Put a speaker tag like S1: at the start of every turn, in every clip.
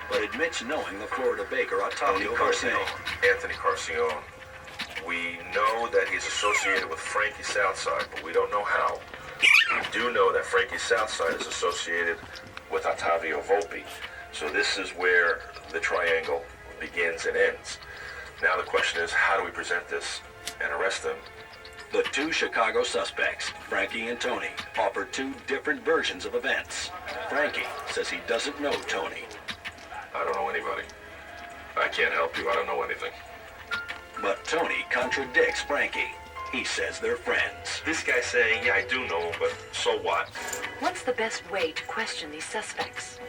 S1: but admits knowing the Florida baker Octavio Garcia.
S2: Anthony Carcione. We know that he's associated with Frankie Southside, but we don't know how. We do know that Frankie Southside is associated with Ottavio Volpe. So this is where the triangle begins and ends. Now the question is, how do we present this and arrest them?
S1: The two Chicago suspects, Frankie and Tony, offer two different versions of events. Frankie says he doesn't know Tony.
S2: I don't know anybody. I can't help you. I don't know anything.
S1: But Tony contradicts Frankie. He says they're friends.
S2: This guy's saying, yeah, I do know him, but so what?
S3: What's the best way to question these suspects?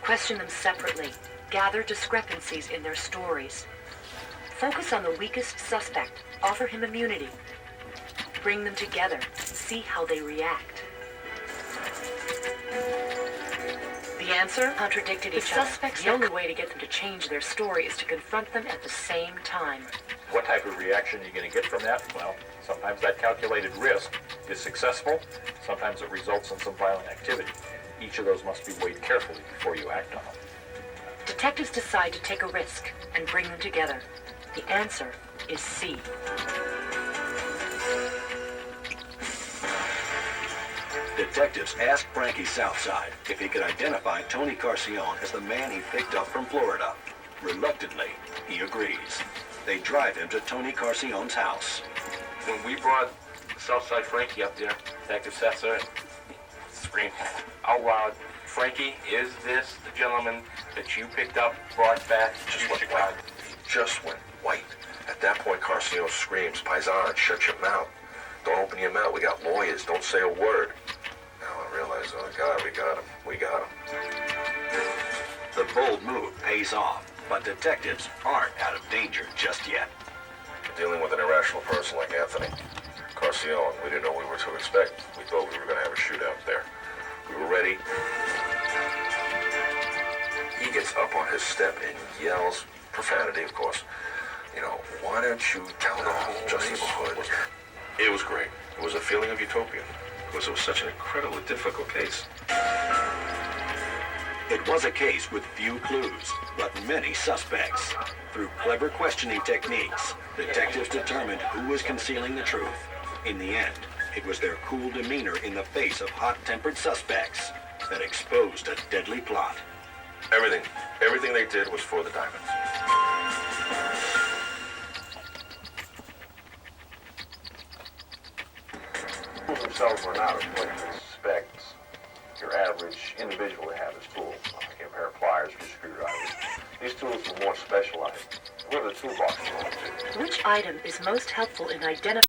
S3: Question them separately. Gather discrepancies in their stories. Focus on the weakest suspect. Offer him immunity. Bring them together. See how they react. The answer? Contradicted each other. The only way to get them to change their story is to confront them at the same time.
S4: What type of reaction are you going to get from that? Well, sometimes that calculated risk is successful. Sometimes it results in some violent activity. Each of those must be weighed carefully before you act on them.
S3: Detectives decide to take a risk and bring them together. The answer is C.
S1: Detectives ask Frankie Southside if he could identify Tony Carcione as the man he picked up from Florida. Reluctantly, he agrees. They drive him to Tony Carcione's house.
S2: When we brought Southside Frankie up there, Detective Southside screamed out loud, "Frankie, is this the gentleman that you picked up, brought back to Chicago?" He just went white. At that point, Carcione screams, "Paisan, shut your mouth. Don't open your mouth. We got lawyers. Don't say a word." Now I realize, oh God, we got him. We got him.
S1: The bold move pays off, but detectives aren't out of danger just yet.
S2: Dealing with an irrational person like Anthony Carcione, we didn't know what we were to expect. We thought we were going to have a shootout there. We were ready. He gets up on his step and yells, profanity of course, you know, "Why don't you tell the whole neighborhood?" It was great. It was a feeling of utopia because it was such an incredibly difficult case.
S1: It was a case with few clues, but many suspects. Through clever questioning techniques, detectives determined who was concealing the truth. In the end, it was their cool demeanor in the face of hot-tempered suspects that exposed a deadly plot.
S2: Everything they did was for the diamonds.
S4: Tools themselves were not what you expect your average individual to have as tools, like a pair of pliers or screwdrivers. These tools were more specialized. What are the toolbox belong to?
S3: Which item is most helpful in identifying